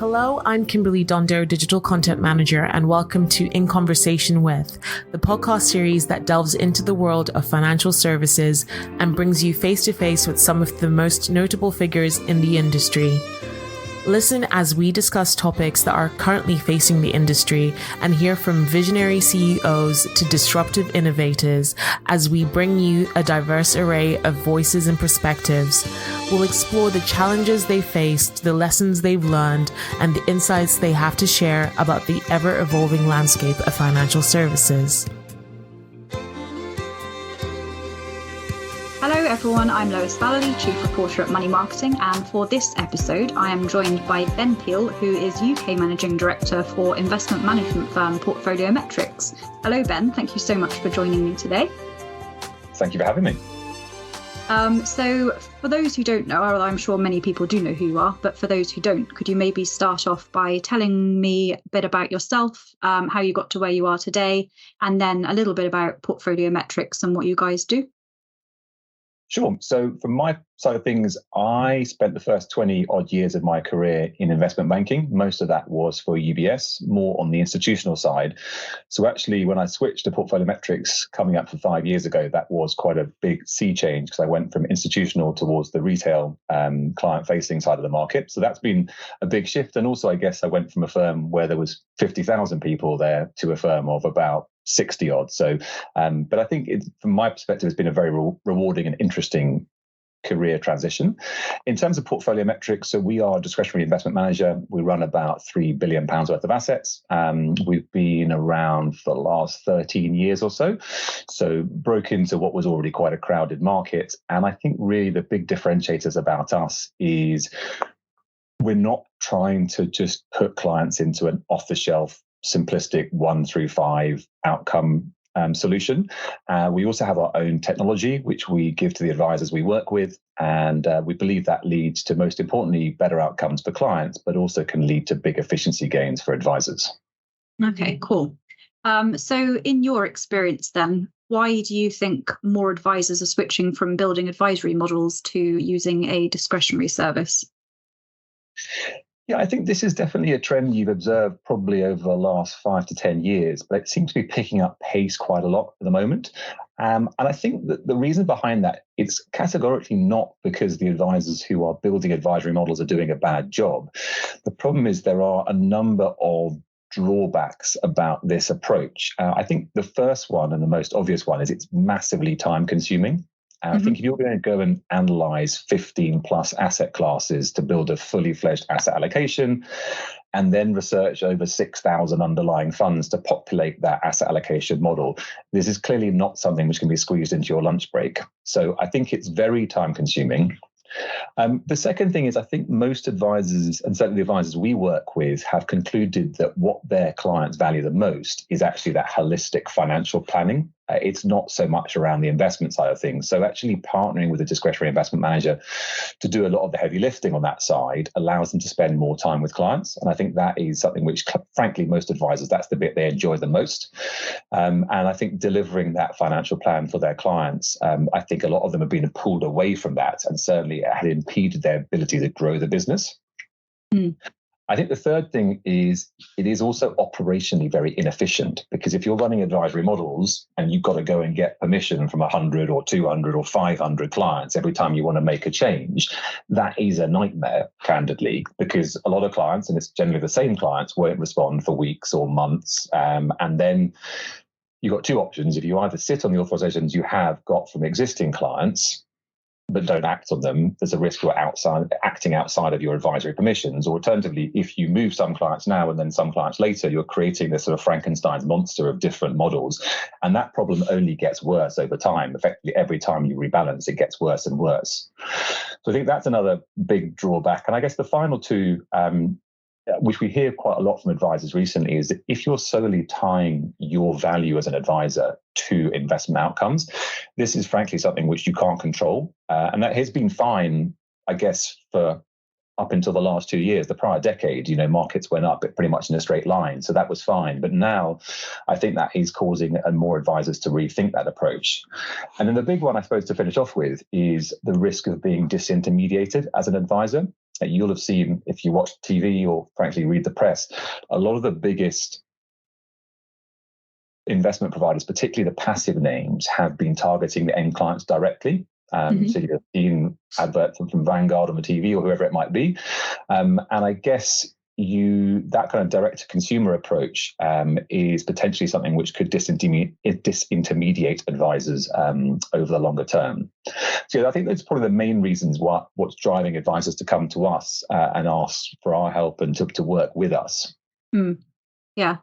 Hello, I'm Kimberly Dondo, Digital Content Manager, and welcome to In Conversation With, the podcast series that delves into the world of financial services and brings you face to face with some of the most notable figures in the industry. Listen as we discuss topics that are currently facing the industry and hear from visionary CEOs to disruptive innovators as we bring you a diverse array of voices and perspectives. We'll explore the challenges they faced, the lessons they've learned, and the insights they have to share about the ever-evolving landscape of financial services. Hello everyone, I'm Lois Valley, Chief Reporter at Money Marketing, and for this episode I am joined by Ben Peele, who is UK Managing Director for investment management firm Portfoliometrix. Hello Ben, thank you so much for joining me today. Thank you for having me. So for those who don't know, or I'm sure many people do know who you are, but for those who don't, could you maybe start off by telling me a bit about yourself, how you got to where you are today, and then a little bit about Portfoliometrix and what you guys do? Sure. So from my side of things, I spent the first 20 odd years of my career in investment banking. Most of that was for UBS, more on the institutional side. So actually, when I switched to Portfoliometrix coming up for 5 years ago, that was quite a big sea change because I went from institutional towards the retail client-facing side of the market. So that's been a big shift. And also, I guess I went from a firm where there was 50,000 people there to a firm of about 60 odd. So, but I think from my perspective, it's been a very rewarding and interesting career transition. In terms of Portfoliometrix, so we are a discretionary investment manager. We run about £3 billion worth of assets. We've been around for the last 13 years or so. So broke into what was already quite a crowded market. And I think really the big differentiators about us is we're not trying to just put clients into an off-the-shelf simplistic 1 through 5 outcome solution. We also have our own technology, which we give to the advisors we work with. And we believe that leads to, most importantly, better outcomes for clients, but also can lead to big efficiency gains for advisors. Okay, cool. So in your experience then, why do you think more advisors are switching from building advisory models to using a discretionary service? Yeah, I think this is definitely a trend you've observed probably over the last 5 to 10 years, but it seems to be picking up pace quite a lot at the moment. And I think that the reason behind that, it's categorically not because the advisors who are building advisory models are doing a bad job. The problem is there are a number of drawbacks about this approach. I think the first one and the most obvious one is it's massively time consuming. I think if you're going to go and analyze 15 plus asset classes to build a fully fledged asset allocation and then research over 6,000 underlying funds to populate that asset allocation model, this is clearly not something which can be squeezed into your lunch break. So I think it's very time consuming. The second thing is I think most advisors, and certainly the advisors we work with, have concluded that what their clients value the most is actually that holistic financial planning. It's not so much around the investment side of things. So actually partnering with a discretionary investment manager to do a lot of the heavy lifting on that side allows them to spend more time with clients. And I think that is something which, frankly, most advisors, that's the bit they enjoy the most. And I think delivering that financial plan for their clients, I think a lot of them have been pulled away from that and certainly it had impeded their ability to grow the business. I think the third thing is it is also operationally very inefficient because if you're running advisory models and you've got to go and get permission from 100 or 200 or 500 clients every time you want to make a change, that is a nightmare, candidly, because a lot of clients, and it's generally the same clients, won't respond for weeks or months. And then you've got two options. If you either sit on the authorizations you have got from existing clients, but don't act on them, there's a risk you're acting outside of your advisory permissions. Or alternatively, if you move some clients now and then some clients later, you're creating this sort of Frankenstein's monster of different models. And that problem only gets worse over time. Effectively, every time you rebalance, it gets worse and worse. So I think that's another big drawback. And I guess the final two, which we hear quite a lot from advisors recently, is that if you're solely tying your value as an advisor to investment outcomes, this is frankly something which you can't control. And that has been fine, I guess, for up until the last 2 years. The prior decade, markets went up pretty much in a straight line. So that was fine. But now I think that is causing more advisors to rethink that approach. And then the big one, I suppose, to finish off with is the risk of being disintermediated as an advisor. You'll have seen, if you watch TV or frankly read the press, a lot of the biggest investment providers, particularly the passive names, have been targeting the end clients directly. So you've seen adverts from Vanguard on the TV or whoever it might be. And I guess that kind of direct-to-consumer approach is potentially something which could disintermediate advisors over the longer term. So I think that's probably the main reasons what's driving advisors to come to us and ask for our help and to work with us. Yeah.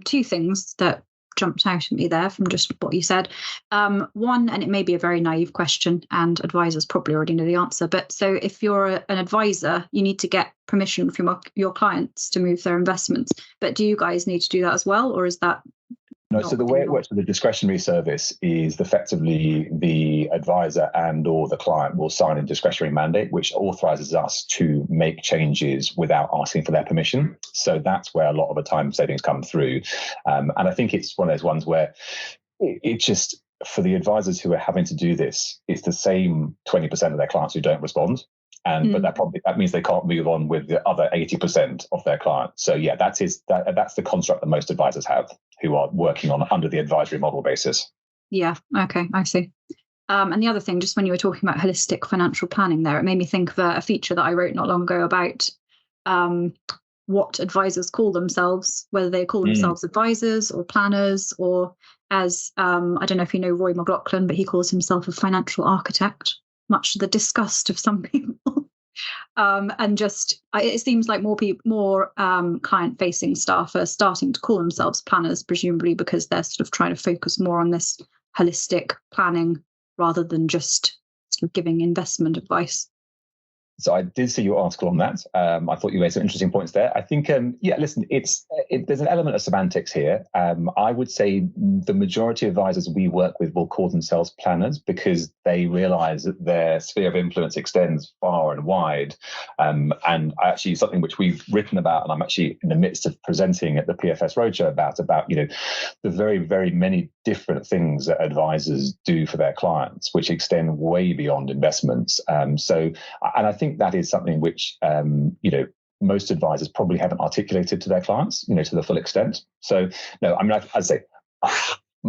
Two things that jumped out at me there from just what you said. One, and it may be a very naive question, and advisors probably already know the answer, but so if you're an advisor, you need to get permission from your clients to move their investments. But do you guys need to do that as well, or is that? No, so the way it works with the discretionary service is effectively the advisor and or the client will sign a discretionary mandate, which authorizes us to make changes without asking for their permission. So that's where a lot of the time savings come through. And I think it's one of those ones where it just, for the advisors who are having to do this, it's the same 20% of their clients who don't respond. But that means they can't move on with the other 80% of their clients. So yeah, that's the construct that most advisors have who are working on under the advisory model basis. Yeah. Okay, I see. And the other thing, just when you were talking about holistic financial planning there, it made me think of a feature that I wrote not long ago about what advisors call themselves, whether they call themselves advisors or planners, or as I don't know if you know Roy McLaughlin, but he calls himself a financial architect, much to the disgust of some people. And just it seems like more client-facing staff are starting to call themselves planners, presumably because they're sort of trying to focus more on this holistic planning rather than just sort of giving investment advice. So I did see your article on that. I thought you made some interesting points there. I think, listen, there's an element of semantics here. I would say the majority of advisors we work with will call themselves planners because they realize that their sphere of influence extends far and wide. And actually something which we've written about, and I'm actually in the midst of presenting at the PFS Roadshow about, the very, very many different things that advisors do for their clients, which extend way beyond investments. And I think that is something which, most advisors probably haven't articulated to their clients, to the full extent. So, no, I mean, I'd say,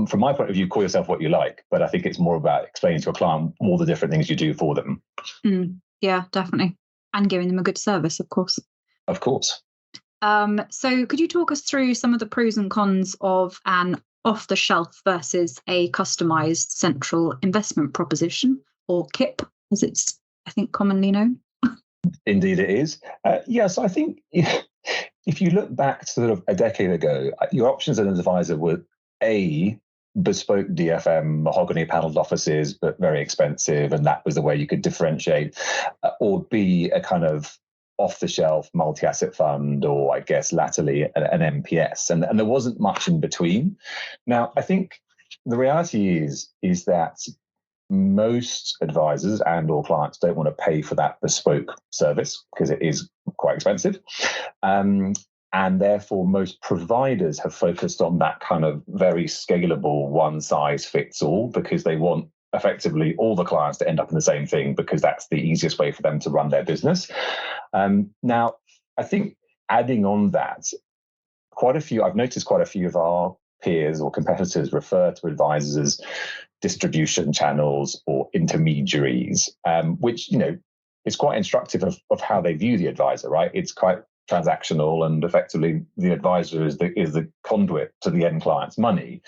from my point of view, call yourself what you like, but I think it's more about explaining to a client all the different things you do for them. Yeah, definitely. And giving them a good service, of course. Of course. So could you talk us through some of the pros and cons of an off-the-shelf versus a customised central investment proposition, or KIP, as it's, I think, commonly known? Indeed it is. So I think if you look back sort of a decade ago, your options as an advisor were A, bespoke DFM, mahogany paneled offices, but very expensive, and that was the way you could differentiate, or B, a kind of off-the-shelf multi-asset fund, or I guess latterly an MPS, and there wasn't much in between. Now, I think the reality is that most advisors and or clients don't want to pay for that bespoke service because it is quite expensive. And therefore, most providers have focused on that kind of very scalable one size fits all because they want effectively all the clients to end up in the same thing because that's the easiest way for them to run their business. Now, I think adding on that, I've noticed quite a few of our peers or competitors refer to advisors as distribution channels or intermediaries, which, is quite instructive of how they view the advisor, right? It's quite transactional, and effectively the advisor is the conduit to the end client's money,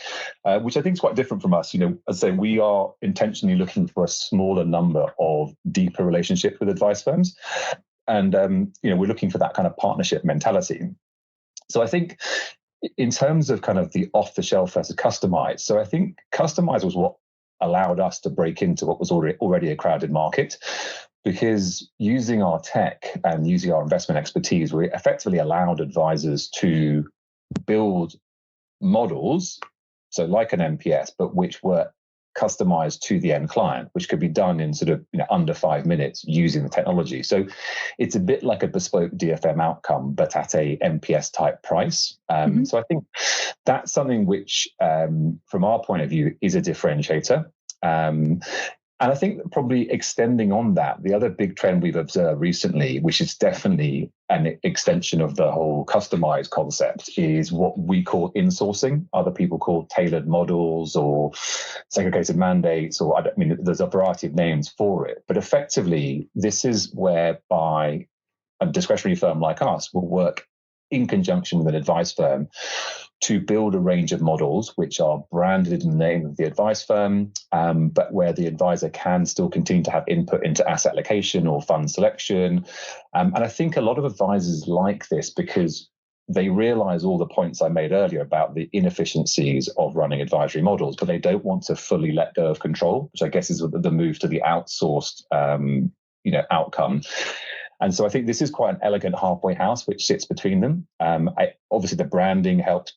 which I think is quite different from us. As I say, we are intentionally looking for a smaller number of deeper relationships with advice firms. And, we're looking for that kind of partnership mentality. So I think in terms of kind of the off-the-shelf versus customized, so I think customized was what allowed us to break into what was already a crowded market, because using our tech and using our investment expertise, we effectively allowed advisors to build models, so like an MPS, but which were customized to the end client, which could be done in sort of under 5 minutes using the technology. So it's a bit like a bespoke DFM outcome, but at a MPS type price. So I think that's something which, from our point of view, is a differentiator. And I think that probably extending on that, the other big trend we've observed recently, which is definitely an extension of the whole customized concept, is what we call insourcing. Other people call tailored models or segregated mandates, or I mean, there's a variety of names for it. But effectively, this is whereby a discretionary firm like us will work in conjunction with an advice firm to build a range of models which are branded in the name of the advice firm, but where the advisor can still continue to have input into asset allocation or fund selection. And I think a lot of advisors like this because they realize all the points I made earlier about the inefficiencies of running advisory models, but they don't want to fully let go of control, which I guess is the move to the outsourced outcome. And so I think this is quite an elegant halfway house which sits between them. Obviously, the branding helps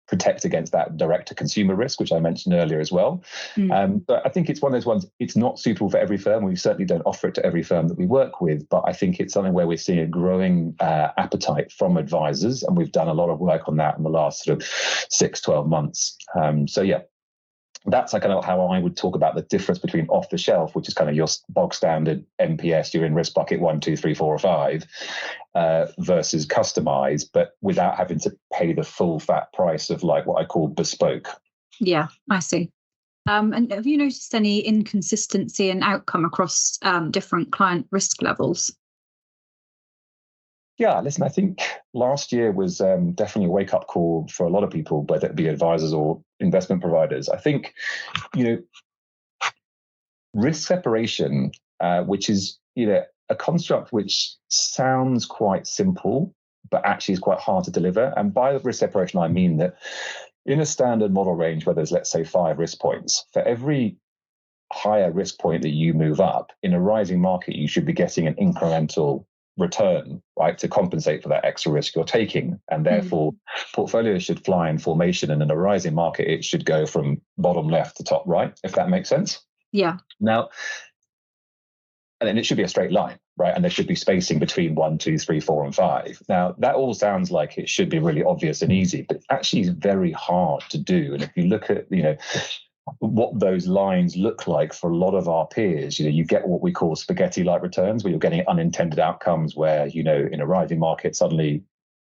protect against that direct-to-consumer risk, which I mentioned earlier as well. But I think it's one of those ones, it's not suitable for every firm. We certainly don't offer it to every firm that we work with, but I think it's something where we're seeing a growing appetite from advisors, and we've done a lot of work on that in the last sort of 6-12 months. That's kind of how I would talk about the difference between off the shelf, which is kind of your bog standard MPS, you're in risk bucket 1, 2, 3, 4, or 5, versus customized, but without having to pay the full fat price of like what I call bespoke. Yeah, I see. And have you noticed any inconsistency in outcome across different client risk levels? Yeah, listen, I think last year was definitely a wake-up call for a lot of people, whether it be advisors or investment providers. I think, risk separation, which is, a construct which sounds quite simple, but actually is quite hard to deliver. And by risk separation, I mean that in a standard model range where there's, let's say, 5 risk points, for every higher risk point that you move up, in a rising market, you should be getting an incremental return, right, to compensate for that extra risk you're taking. And therefore, portfolios should fly in formation. And in a rising market, it should go from bottom left to top right, if that makes sense. Yeah. Now, and then it should be a straight line, right? And there should be spacing between 1, 2, 3, 4, and 5. Now, that all sounds like it should be really obvious and easy, but actually is very hard to do. And if you look at, what those lines look like for a lot of our peers, you get what we call spaghetti-like returns, where you're getting unintended outcomes where, in a rising market, suddenly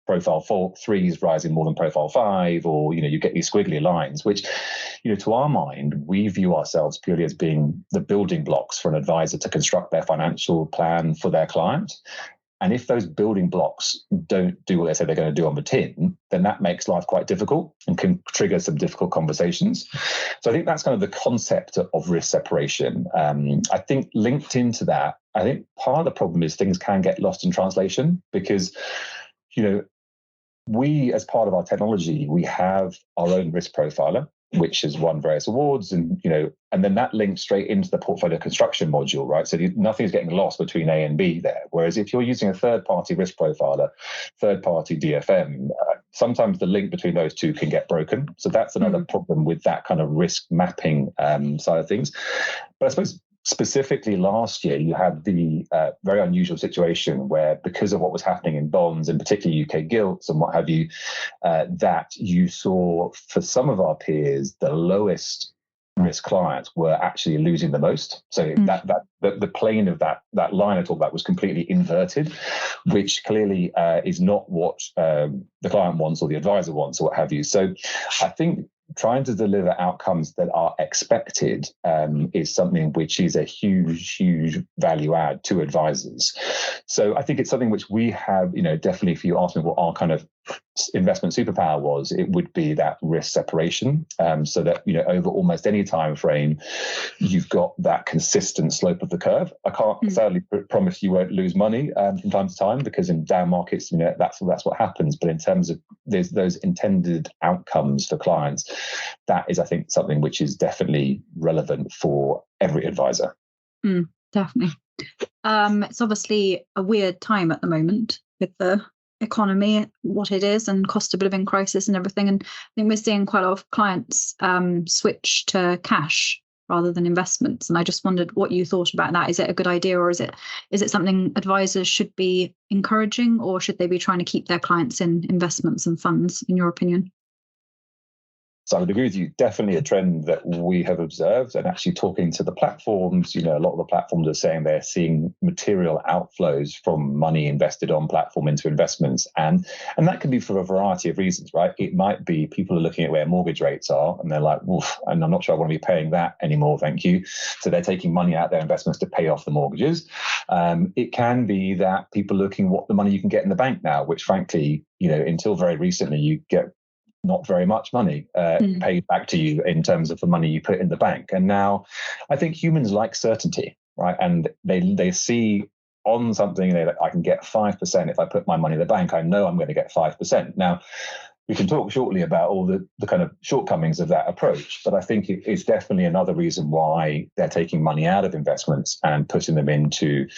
profile 3 is rising more than profile 5, or, you get these squiggly lines, which, to our mind, we view ourselves purely as being the building blocks for an advisor to construct their financial plan for their client. And if those building blocks don't do what they say they're going to do on the tin, then that makes life quite difficult and can trigger some difficult conversations. So I think that's kind of the concept of risk separation. I think linked into that, I think part of the problem is things can get lost in translation because, we, as part of our technology, we have our own risk profiler, which has won various awards, and and then that links straight into the portfolio construction module, right? So nothing's getting lost between A and B there. Whereas if you're using a third-party risk profiler, third-party DFM, sometimes the link between those two can get broken. So that's another problem with that kind of risk mapping side of things. But I suppose specifically last year, you had the very unusual situation where, because of what was happening in bonds, and particularly UK gilts and what have you, that you saw for some of our peers, the lowest risk clients were actually losing the most. So that the plane of that line I talked about was completely inverted, which clearly is not what the client wants or the advisor wants or what have you. So I think trying to deliver outcomes that are expected is something which is a huge value add to advisors. So I think it's something which we have, definitely, if you ask me what our kind of investment superpower was, it would be that risk separation, so that over almost any time frame you've got that consistent slope of the curve. I can't sadly promise you won't lose money from time to time, because in down markets that's what happens, but in terms of there's those intended outcomes for clients, that is, I think, something which is definitely relevant for every advisor. Definitely. It's obviously a weird time at the moment with the economy, what it is, and cost of living crisis and everything. And I think we're seeing quite a lot of clients switch to cash rather than investments. And I just wondered what you thought about that. Is it a good idea, or is it something advisors should be encouraging, or should they be trying to keep their clients in investments and funds, in your opinion? So I would agree with you, definitely a trend that we have observed, and actually talking to the platforms, a lot of the platforms are saying they're seeing material outflows from money invested on platform into investments. And that can be for a variety of reasons, right? It might be people are looking at where mortgage rates are and they're like, woof, and I'm not sure I want to be paying that anymore, thank you. So they're taking money out of their investments to pay off the mortgages. It can be that people are looking what the money you can get in the bank now, which frankly, until very recently, you get not very much money paid back to you in terms of the money you put in the bank. And now I think humans like certainty, right? And they see on something, I can get 5% if I put my money in the bank. I know I'm going to get 5%. Now, we can talk shortly about all the kind of shortcomings of that approach, but I think it's definitely another reason why they're taking money out of investments and putting them into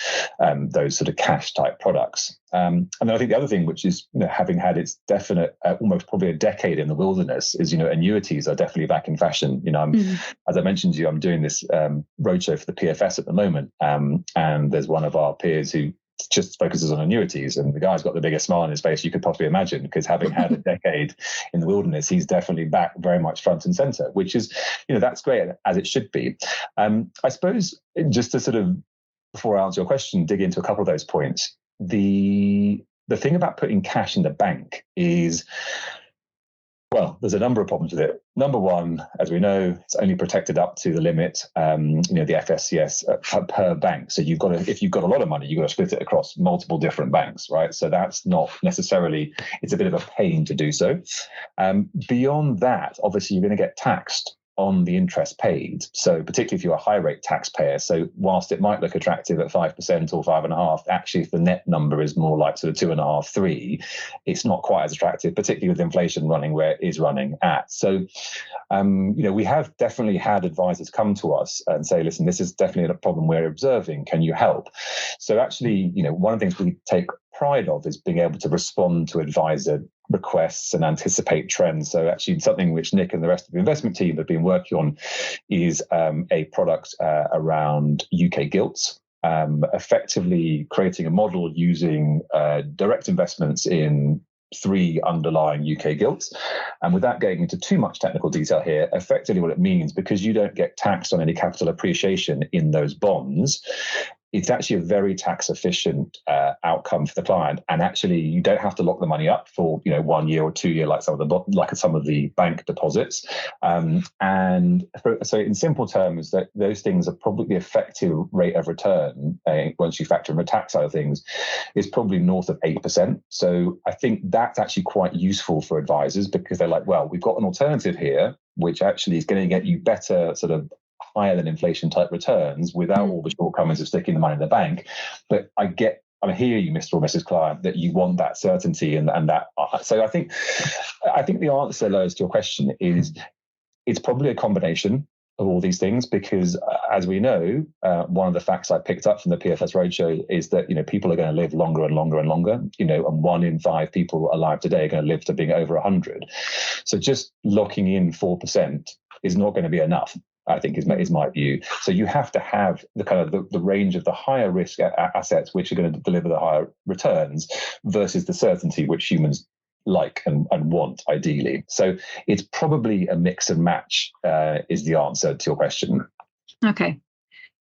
those sort of cash type products. And then I think the other thing, which is having had its definite, almost probably a decade in the wilderness, is annuities are definitely back in fashion. As I mentioned to you, I'm doing this roadshow for the PFS at the moment, and there's one of our peers who just focuses on annuities, and the guy's got the biggest smile on his face you could possibly imagine, because having had a decade in the wilderness, he's definitely back very much front and center, which is that's great, as it should be. I suppose, just to sort of, before I answer your question, dig into a couple of those points. The thing about putting cash in the bank is, well, there's a number of problems with it. Number one, as we know, it's only protected up to the limit, the FSCS per bank. So if you've got a lot of money, you've got to split it across multiple different banks, right? So that's not necessarily, it's a bit of a pain to do so. Beyond that, obviously, you're going to get taxed on the interest paid. So particularly if you're a high rate taxpayer. So whilst it might look attractive at 5% or 5.5%, actually if the net number is more like sort of 2.5%, 3%, it's not quite as attractive, particularly with inflation running where it is running at. So, we have definitely had advisors come to us and say, listen, this is definitely a problem we're observing. Can you help? So actually, one of the things we take pride of is being able to respond to advisor requests and anticipate trends. So actually something which Nick and the rest of the investment team have been working on is a product around UK gilts, effectively creating a model using direct investments in 3 underlying UK gilts. And without getting into too much technical detail here, effectively what it means, because you don't get taxed on any capital appreciation in those bonds, it's actually a very tax efficient outcome for the client. And actually, you don't have to lock the money up for 1 year or 2 year like some of the bank deposits. So in simple terms, that those things are probably the effective rate of return once you factor in the tax side of things is probably north of 8%. So I think that's actually quite useful for advisors, because they're like, well, we've got an alternative here, which actually is going to get you better sort of higher than inflation type returns without all the shortcomings of sticking the money in the bank. But I hear you, Mr. or Mrs. Client, that you want that certainty and that. So I think the answer, Lois, to your question is it's probably a combination of all these things, because as we know, one of the facts I picked up from the PFS Roadshow is that people are going to live longer and longer and longer. And 1 in 5 people alive today are going to live to being over 100. So just locking in 4% is not going to be enough, I think, is my view. So you have to have the kind of the range of the higher risk assets which are going to deliver the higher returns versus the certainty which humans like and want ideally. So it's probably a mix and match is the answer to your question. Okay.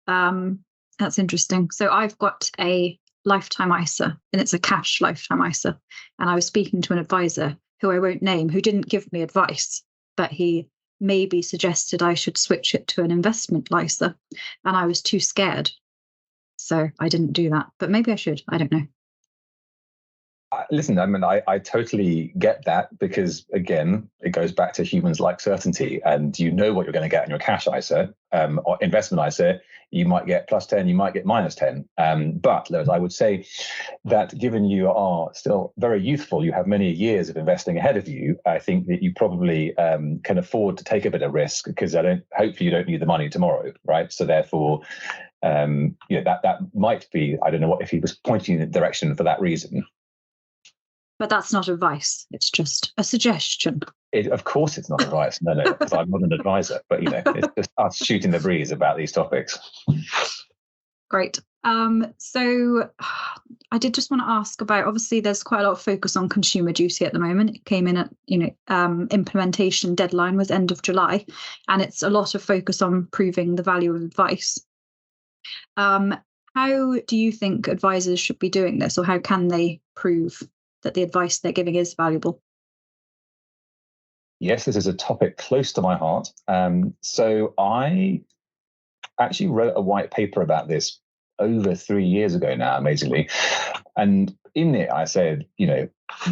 That's interesting. So I've got a lifetime ISA, and it's a cash lifetime ISA. And I was speaking to an advisor who I won't name, who didn't give me advice, but he maybe suggested I should switch it to an investment ISA, and I was too scared, so I didn't do that. But maybe I should. I don't know. Listen, I mean, I totally get that, because again, it goes back to humans like certainty, and you know what you're going to get in your cash ISA or investment ISA. You might get +10, you might get -10. But Lois, I would say that given you are still very youthful, you have many years of investing ahead of you, I think that you probably can afford to take a bit of risk, because hopefully you don't need the money tomorrow, right? So therefore, that might be, I don't know if he was pointing in the direction for that reason. But that's not advice. It's just a suggestion. Of course it's not advice. No, because I'm not an advisor. But, it's just us shooting the breeze about these topics. Great. So I did just want to ask about, obviously there's quite a lot of focus on consumer duty at the moment. It came in at, implementation deadline was end of July, and it's a lot of focus on proving the value of advice. How do you think advisors should be doing this, or how can they prove that the advice they're giving is valuable? Yes, this is a topic close to my heart. So I actually wrote a white paper about this over 3 years ago now, amazingly. And in it, I said,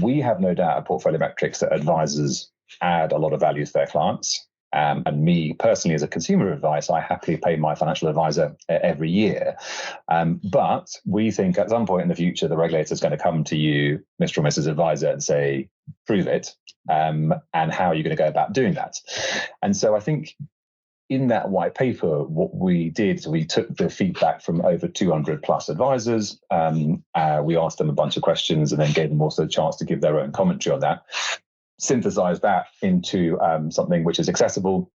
we have no doubt at Portfoliometrix that advisors add a lot of value to their clients. And me personally, as a consumer of advice, I happily pay my financial advisor every year. But we think at some point in the future, the regulator is going to come to you, Mr. or Mrs. Advisor, and say, prove it. And how are you going to go about doing that? And so I think in that white paper, what we did is we took the feedback from over 200 plus advisors. We asked them a bunch of questions and then gave them also a chance to give their own commentary on that. Synthesized that into something which is accessible.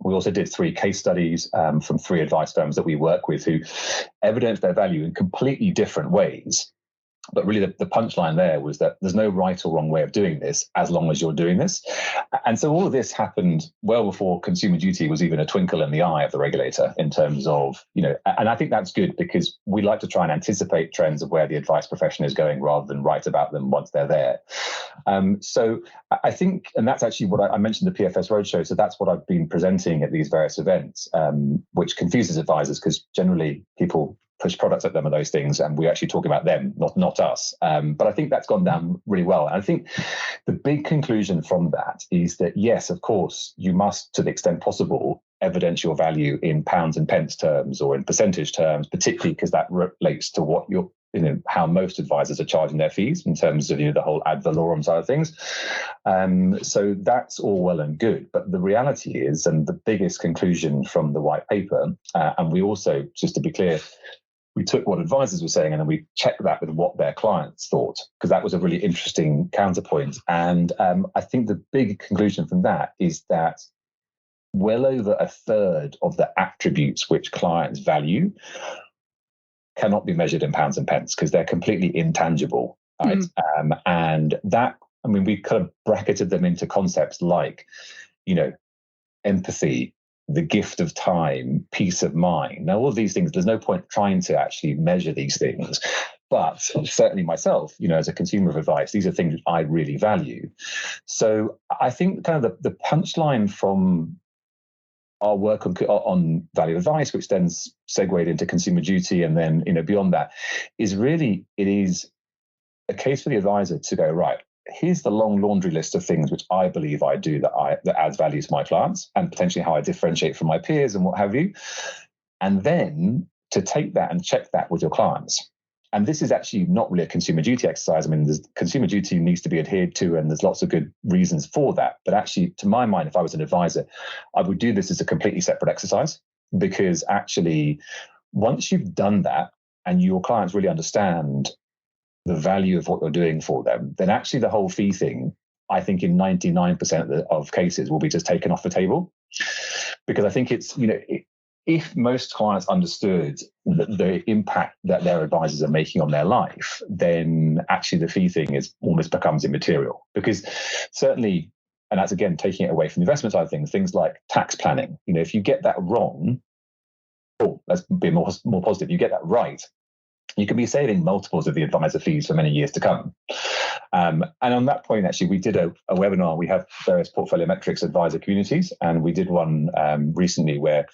We also did 3 case studies from 3 advice firms that we work with who evidenced their value in completely different ways. But really the punchline there was that there's no right or wrong way of doing this as long as you're doing this. And so all of this happened well before consumer duty was even a twinkle in the eye of the regulator in terms of, and I think that's good because we like to try and anticipate trends of where the advice profession is going rather than write about them once they're there. So I think, and that's actually what I mentioned the PFS Roadshow. So that's what I've been presenting at these various events, which confuses advisors because generally people push products at them and those things, and we actually talk about them, not us. But I think that's gone down really well. And I think the big conclusion from that is that, yes, of course, you must, to the extent possible, evidence your value in pounds and pence terms or in percentage terms, particularly because that relates to what you're, how most advisors are charging their fees in terms of, the whole ad valorem side of things. So that's all well and good. But the reality is, and the biggest conclusion from the white paper, and we also, just to be clear, we took what advisors were saying and then we checked that with what their clients thought, because that was a really interesting counterpoint. And I think the big conclusion from that is that well over a third of the attributes which clients value cannot be measured in pounds and pence because they're completely intangible. Right? And that, we kind of bracketed them into concepts like, empathy, the gift of time, peace of mind. Now, all of these things, there's no point trying to actually measure these things. But certainly myself, as a consumer of advice, these are things I really value. So I think kind of the punchline from our work on value advice, which then segued into consumer duty, and then beyond that, is really it is a case for the advisor to go, right, here's the long laundry list of things which I believe I do that adds value to my clients and potentially how I differentiate from my peers and what have you. And then to take that and check that with your clients. And this is actually not really a consumer duty exercise. There's consumer duty needs to be adhered to, and there's lots of good reasons for that. But actually, to my mind, if I was an advisor, I would do this as a completely separate exercise, because actually, once you've done that and your clients really understand the value of what you're doing for them, then actually the whole fee thing, I think in 99% of cases will be just taken off the table. Because I think it's, if most clients understood the impact that their advisors are making on their life, then actually the fee thing almost becomes immaterial. Because certainly, and that's again taking it away from the investment side of things like tax planning, if you get that wrong, or let's be more positive, you get that right, you can be saving multiples of the advisor fees for many years to come. And on that point, actually, we did a webinar. We have various Portfoliometrix advisor communities, and we did one recently where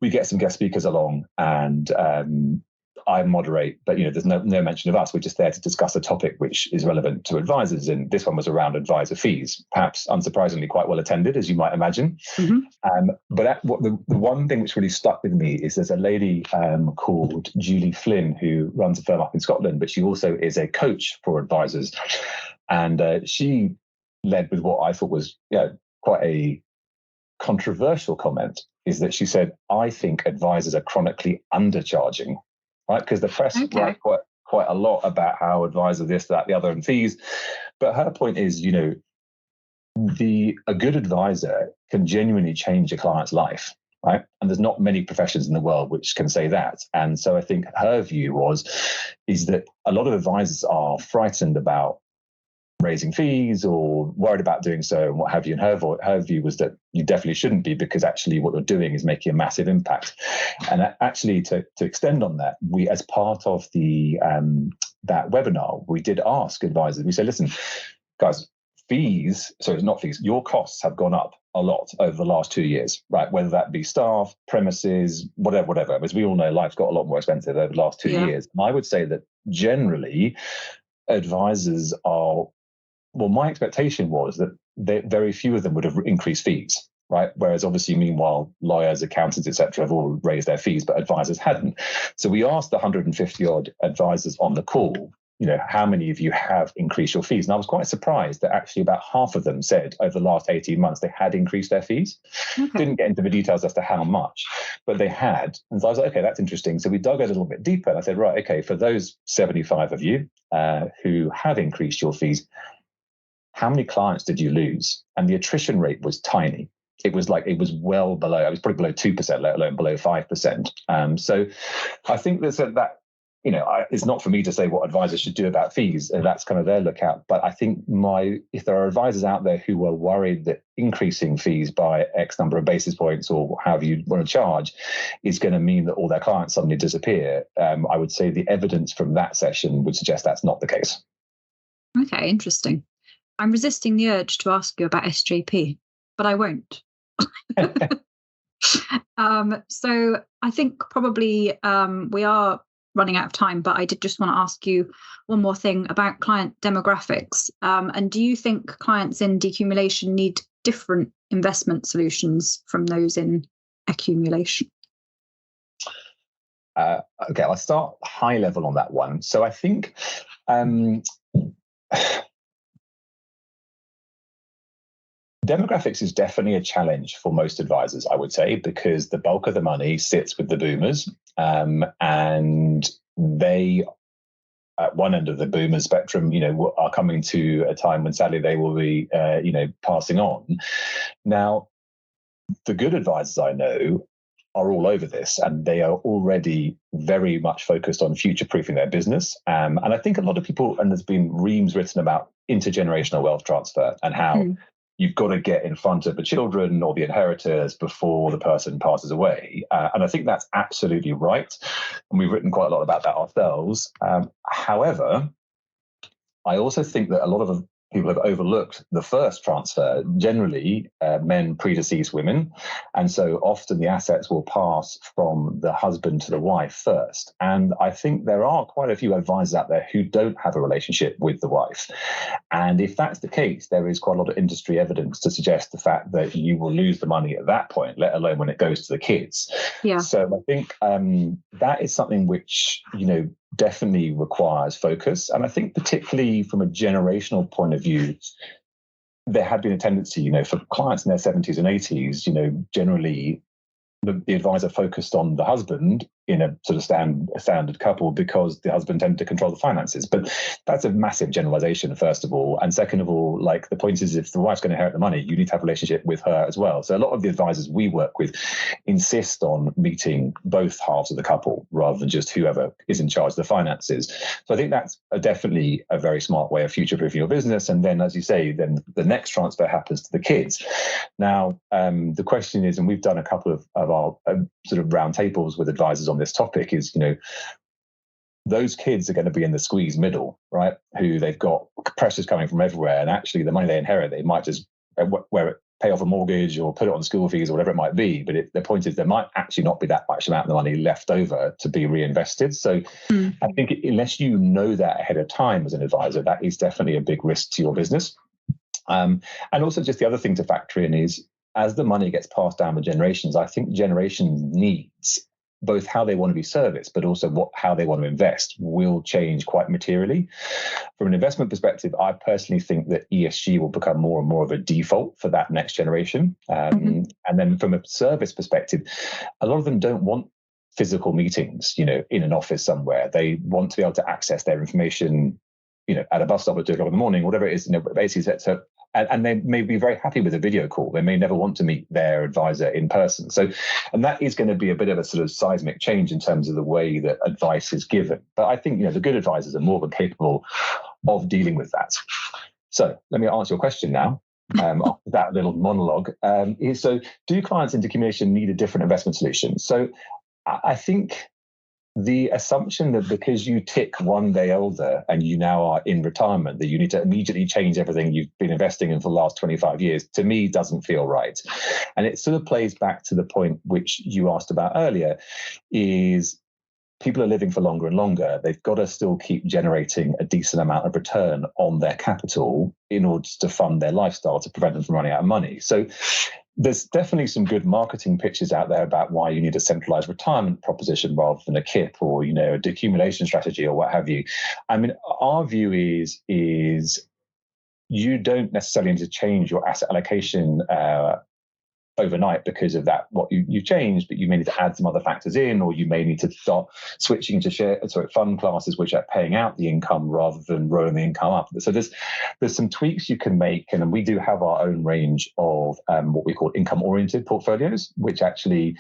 we get some guest speakers along, and I moderate, but there's no mention of us. We're just there to discuss a topic which is relevant to advisors, and this one was around advisor fees, perhaps unsurprisingly quite well attended, as you might imagine. But the one thing which really stuck with me is there's a lady called Julie Flynn who runs a firm up in Scotland, but she also is a coach for advisors, and she led with what I thought was quite a controversial comment. Is that she said, I think advisors are chronically undercharging. Right, because the press write quite a lot about how advisor this, that, the other, and fees. But her point is, a good advisor can genuinely change a client's life. right? And there's not many professions in the world which can say that. And so I think her view is that a lot of advisors are frightened about raising fees or worried about doing so and what have you. And her view was that you definitely shouldn't be, because actually what you're doing is making a massive impact. And actually to extend on that, we, as part of the that webinar, we did ask advisors, we said, listen, guys, your costs have gone up a lot over the last 2 years, right? Whether that be staff, premises, whatever. As we all know, life's got a lot more expensive over the last 2 years. And I would say that generally advisors are, well, my expectation was that very few of them would have increased fees, right? Whereas obviously, meanwhile, lawyers, accountants, etc., have all raised their fees, but advisors hadn't. So we asked the 150 odd advisors on the call, how many of you have increased your fees? And I was quite surprised that actually about half of them said over the last 18 months they had increased their fees. Okay. Didn't get into the details as to how much, but they had. And so I was like, okay, that's interesting. So we dug a little bit deeper, and I said, right, okay, for those 75 of you who have increased your fees, how many clients did you lose? And the attrition rate was tiny. It was well below, it was probably below 2%, let alone below 5%. So I think there's that, it's not for me to say what advisors should do about fees. That's kind of their lookout. But I think if there are advisors out there who are worried that increasing fees by X number of basis points or however you want to charge is going to mean that all their clients suddenly disappear, I would say the evidence from that session would suggest that's not the case. Okay, interesting. I'm resisting the urge to ask you about SJP, but I won't. So I think probably we are running out of time, but I did just want to ask you one more thing about client demographics. And do you think clients in decumulation need different investment solutions from those in accumulation? Okay, I'll start high level on that one. So I think demographics is definitely a challenge for most advisors, I would say, because the bulk of the money sits with the boomers, and they, at one end of the boomer spectrum, are coming to a time when sadly they will be, passing on. Now, the good advisors I know are all over this, and they are already very much focused on future-proofing their business. And I think a lot of people, and there's been reams written about intergenerational wealth transfer and how you've got to get in front of the children or the inheritors before the person passes away. And I think that's absolutely right. And we've written quite a lot about that ourselves. However, I also think that a lot of people have overlooked the first transfer. Generally, men predecease women. And so often the assets will pass from the husband to the wife first. And I think there are quite a few advisors out there who don't have a relationship with the wife. And if that's the case, there is quite a lot of industry evidence to suggest the fact that you will lose the money at that point, let alone when it goes to the kids. Yeah. So I think that is something which, definitely requires focus. And I think particularly from a generational point of view, there had been a tendency, for clients in their 70s and 80s, generally the advisor focused on the husband in a sort of standard couple because the husband tended to control the finances. But that's a massive generalization, first of all. And second of all, the point is, if the wife's going to inherit the money, you need to have a relationship with her as well. So a lot of the advisors we work with insist on meeting both halves of the couple rather than just whoever is in charge of the finances. So I think that's definitely a very smart way of future-proofing your business. And then, as you say, then the next transfer happens to the kids. Now, the question is, and we've done a couple of our sort of round tables with advisors on this topic, is, those kids are going to be in the squeeze middle, right? Who they've got pressures coming from everywhere. And actually the money they inherit, they might just pay off a mortgage or put it on school fees or whatever it might be. But the point is there might actually not be that much amount of the money left over to be reinvested. So I think unless you know that ahead of time as an advisor, that is definitely a big risk to your business. And also just the other thing to factor in is, as the money gets passed down the generations, I think generations needs, both how they want to be serviced, but also how they want to invest, will change quite materially. From an investment perspective, I personally think that ESG will become more and more of a default for that next generation. And then from a service perspective, a lot of them don't want physical meetings, in an office somewhere. They want to be able to access their information at a bus stop at 2 o'clock in the morning, whatever it is, basically. So and they may be very happy with a video call. They may never want to meet their advisor in person. So, and that is going to be a bit of a sort of seismic change in terms of the way that advice is given. But I think, the good advisors are more than capable of dealing with that. So let me answer your question now. After that little monologue, so do clients in decumulation need a different investment solution? So I think the assumption that because you tick one day older and you now are in retirement, that you need to immediately change everything you've been investing in for the last 25 years, to me, doesn't feel right. And it sort of plays back to the point which you asked about earlier, is people are living for longer and longer. They've got to still keep generating a decent amount of return on their capital in order to fund their lifestyle, to prevent them from running out of money. So there's definitely some good marketing pitches out there about why you need a centralized retirement proposition rather than a KIP or, a decumulation strategy or what have you. I mean, our view is you don't necessarily need to change your asset allocation overnight because of that, what you changed, but you may need to add some other factors in, or you may need to start switching to fund classes which are paying out the income rather than rolling the income up. So there's some tweaks you can make, and we do have our own range of what we call income-oriented portfolios, which actually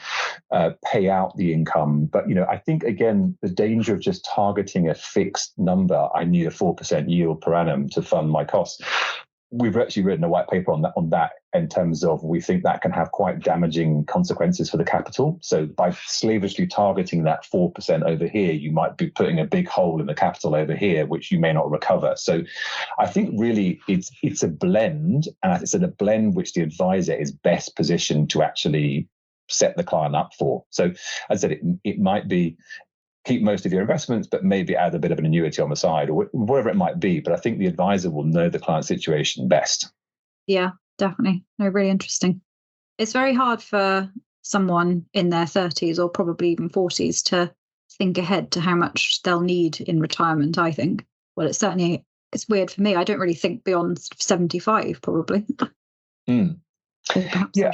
pay out the income. But I think again, the danger of just targeting a fixed number, I need a 4% yield per annum to fund my costs. We've actually written a white paper on that in terms of, we think that can have quite damaging consequences for the capital. So by slavishly targeting that 4% over here, you might be putting a big hole in the capital over here, which you may not recover. So I think really it's a blend, and it's a blend which the advisor is best positioned to actually set the client up for. So as I said, it might be keep most of your investments, but maybe add a bit of an annuity on the side, or whatever it might be. But I think the advisor will know the client situation best. Yeah, definitely. No, really interesting. It's very hard for someone in their 30s or probably even 40s to think ahead to how much they'll need in retirement, I think. Well, it's weird for me. I don't really think beyond 75, probably. Yeah,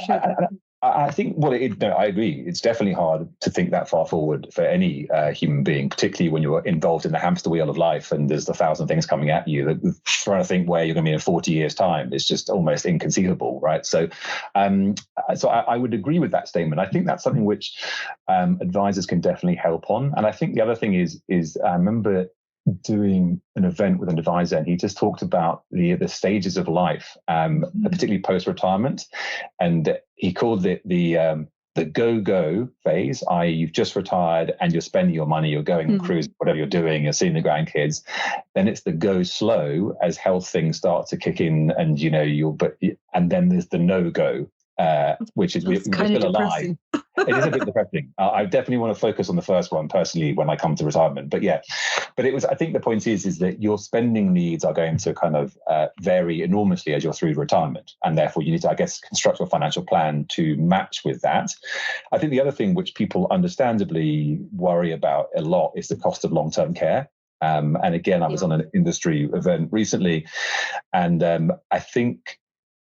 I think, I agree. It's definitely hard to think that far forward for any human being, particularly when you're involved in the hamster wheel of life and there's 1,000 things coming at you. Trying to think where you're going to be in 40 years' time is just almost inconceivable, right? So, I would agree with that statement. I think that's something which advisors can definitely help on. And I think the other thing is I remember doing an event with an advisor, and he just talked about the stages of life, particularly post-retirement, and he called it the go-go phase, i.e. you've just retired and you're spending your money, you're going on cruise, whatever you're doing, you're seeing the grandkids. Then it's the go slow as health things start to kick in, and and then there's the no-go, which is we're still alive. It is a bit depressing. I definitely want to focus on the first one personally when I come to retirement. But I think the point is that your spending needs are going to kind of vary enormously as you're through retirement. And therefore you need to, I guess, construct your financial plan to match with that. I think the other thing which people understandably worry about a lot is the cost of long-term care. And again, I was on an industry event recently, and I think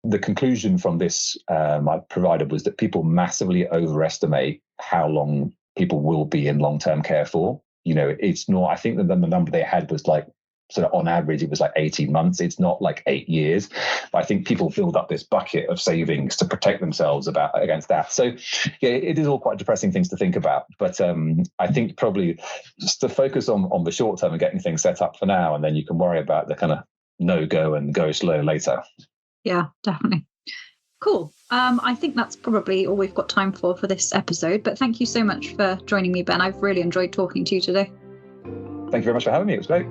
the conclusion from this I provided was that people massively overestimate how long people will be in long-term care for. It's not, I think that the number they had was like, sort of on average, it was like 18 months. It's not like 8 years. But I think people build up this bucket of savings to protect themselves against that. So yeah, it is all quite depressing things to think about. But I think probably just to focus on the short term and getting things set up for now, and then you can worry about the kind of no-go and go slow later. Yeah, definitely. Cool. I think that's probably all we've got time for this episode. But thank you so much for joining me, Ben. I've really enjoyed talking to you today. Thank you very much for having me. It was great.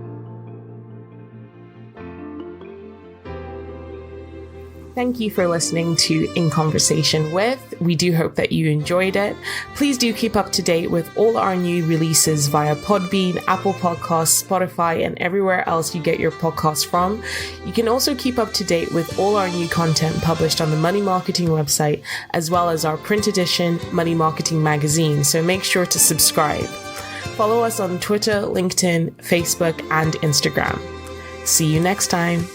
Thank you for listening to In Conversation With. We do hope that you enjoyed it. Please do keep up to date with all our new releases via Podbean, Apple Podcasts, Spotify, and everywhere else you get your podcasts from. You can also keep up to date with all our new content published on the Money Marketing website, as well as our print edition Money Marketing magazine. So make sure to subscribe. Follow us on Twitter, LinkedIn, Facebook, and Instagram. See you next time.